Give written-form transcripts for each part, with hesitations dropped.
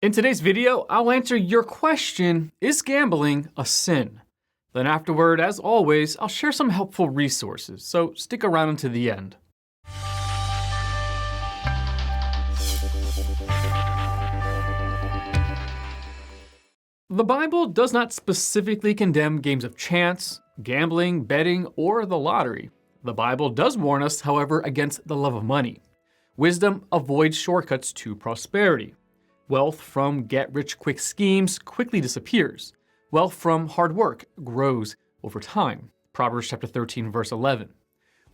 In today's video, I'll answer your question, is gambling a sin? Then afterward, as always, I'll share some helpful resources, so stick around until the end. The Bible does not specifically condemn games of chance, gambling, betting, or the lottery. The Bible does warn us, however, against the love of money. Wisdom avoids shortcuts to prosperity. Wealth from get-rich-quick schemes quickly disappears. Wealth from hard work grows over time. Proverbs chapter 13, verse 11.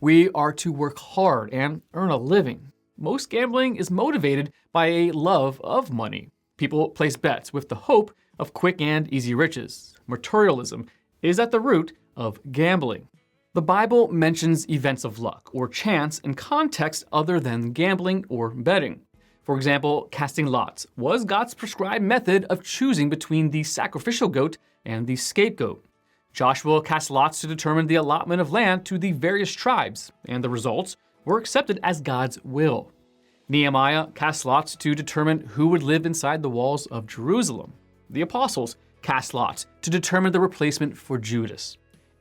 We are to work hard and earn a living. Most gambling is motivated by a love of money. People place bets with the hope of quick and easy riches. Materialism is at the root of gambling. The Bible mentions events of luck or chance in context other than gambling or betting. For example, casting lots was God's prescribed method of choosing between the sacrificial goat and the scapegoat. Joshua cast lots to determine the allotment of land to the various tribes, and the results were accepted as God's will. Nehemiah cast lots to determine who would live inside the walls of Jerusalem. The apostles cast lots to determine the replacement for Judas.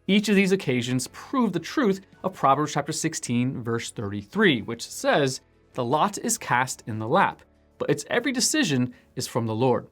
Each of these occasions prove the truth of Proverbs chapter 16, verse 33, which says, "The lot is cast in the lap, but its every decision is from the Lord."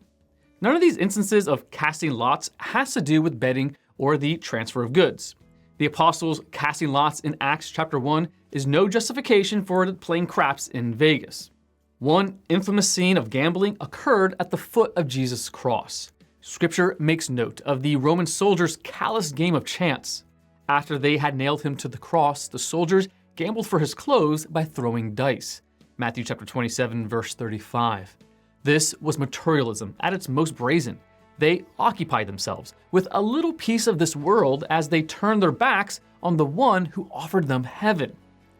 None of these instances of casting lots has to do with betting or the transfer of goods. The apostles casting lots in Acts chapter 1 is no justification for playing craps in Vegas. One infamous scene of gambling occurred at the foot of Jesus' cross. Scripture makes note of the Roman soldiers' callous game of chance. After they had nailed him to the cross, the soldiers gambled for his clothes by throwing dice. Matthew chapter 27, verse 35. This was materialism at its most brazen. They occupied themselves with a little piece of this world as they turned their backs on the one who offered them heaven.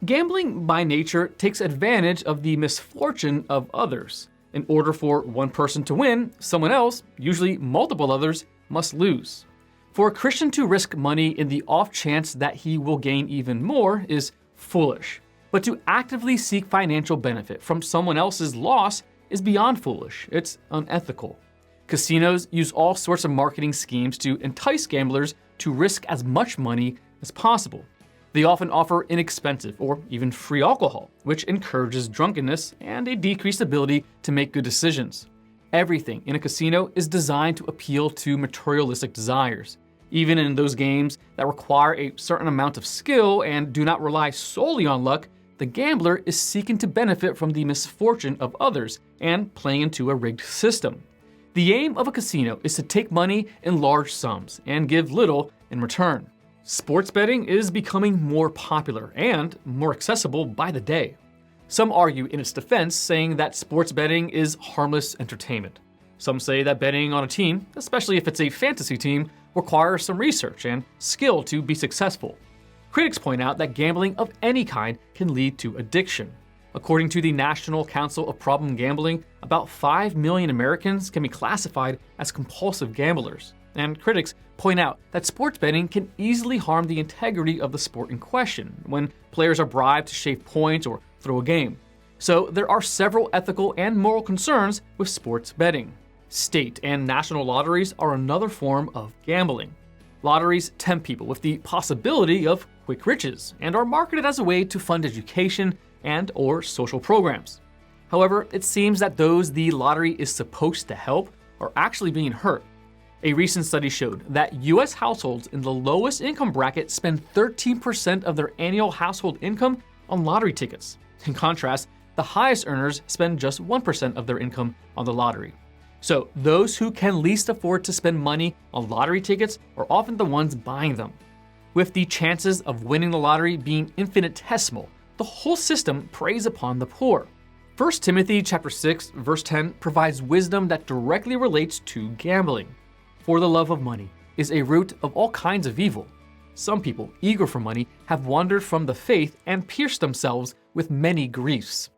Gambling by nature takes advantage of the misfortune of others. In order for one person to win, someone else, usually multiple others, must lose. For a Christian to risk money in the off chance that he will gain even more is foolish. But to actively seek financial benefit from someone else's loss is beyond foolish. It's unethical. Casinos use all sorts of marketing schemes to entice gamblers to risk as much money as possible. They often offer inexpensive or even free alcohol, which encourages drunkenness and a decreased ability to make good decisions. Everything in a casino is designed to appeal to materialistic desires. Even in those games that require a certain amount of skill and do not rely solely on luck, the gambler is seeking to benefit from the misfortune of others and playing into a rigged system. The aim of a casino is to take money in large sums and give little in return. Sports betting is becoming more popular and more accessible by the day. Some argue in its defense, saying that sports betting is harmless entertainment. Some say that betting on a team, especially if it's a fantasy team, requires some research and skill to be successful. Critics point out that gambling of any kind can lead to addiction. According to the National Council of Problem Gambling, about 5 million Americans can be classified as compulsive gamblers. And critics point out that sports betting can easily harm the integrity of the sport in question when players are bribed to shave points or throw a game. So there are several ethical and moral concerns with sports betting. State and national lotteries are another form of gambling. Lotteries tempt people with the possibility of quick riches and are marketed as a way to fund education and/or social programs. However, it seems that those the lottery is supposed to help are actually being hurt. A recent study showed that U.S. households in the lowest income bracket spend 13% of their annual household income on lottery tickets. In contrast, the highest earners spend just 1% of their income on the lottery. So those who can least afford to spend money on lottery tickets are often the ones buying them. With the chances of winning the lottery being infinitesimal, the whole system preys upon the poor. 1 Timothy chapter 6, verse 10 provides wisdom that directly relates to gambling. For the love of money is a root of all kinds of evil. Some people, eager for money, have wandered from the faith and pierced themselves with many griefs.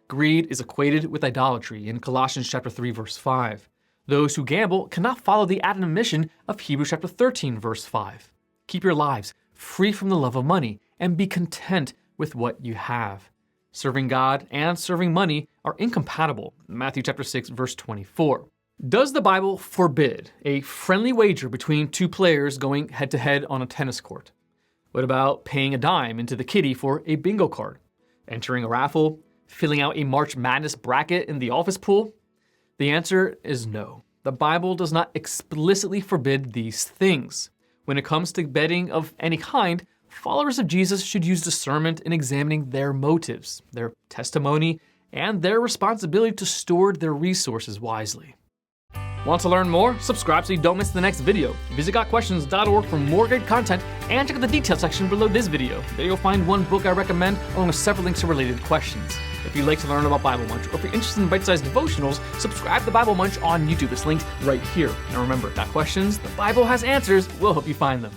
Greed is equated with idolatry in Colossians chapter 3, verse 5. Those who gamble cannot follow the admonition of Hebrews chapter 13, verse 5. Keep your lives free from the love of money and be content with what you have. Serving God and serving money are incompatible. Matthew chapter 6, verse 24. Does the Bible forbid a friendly wager between two players going head-to-head on a tennis court? What about paying a dime into the kitty for a bingo card? Entering a raffle? Filling out a March Madness bracket in the office pool? The answer is no. The Bible does not explicitly forbid these things. When it comes to betting of any kind, followers of Jesus should use discernment in examining their motives, their testimony, and their responsibility to steward their resources wisely. Want to learn more? Subscribe so you don't miss the next video. Visit gotquestions.org for more great content and check out the details section below this video. There you'll find one book I recommend along with several links to related questions. If you'd like to learn about Bible Munch or if you're interested in bite-sized devotionals, subscribe to Bible Munch on YouTube. It's linked right here. And remember, Got Questions? The Bible has answers. We'll help you find them.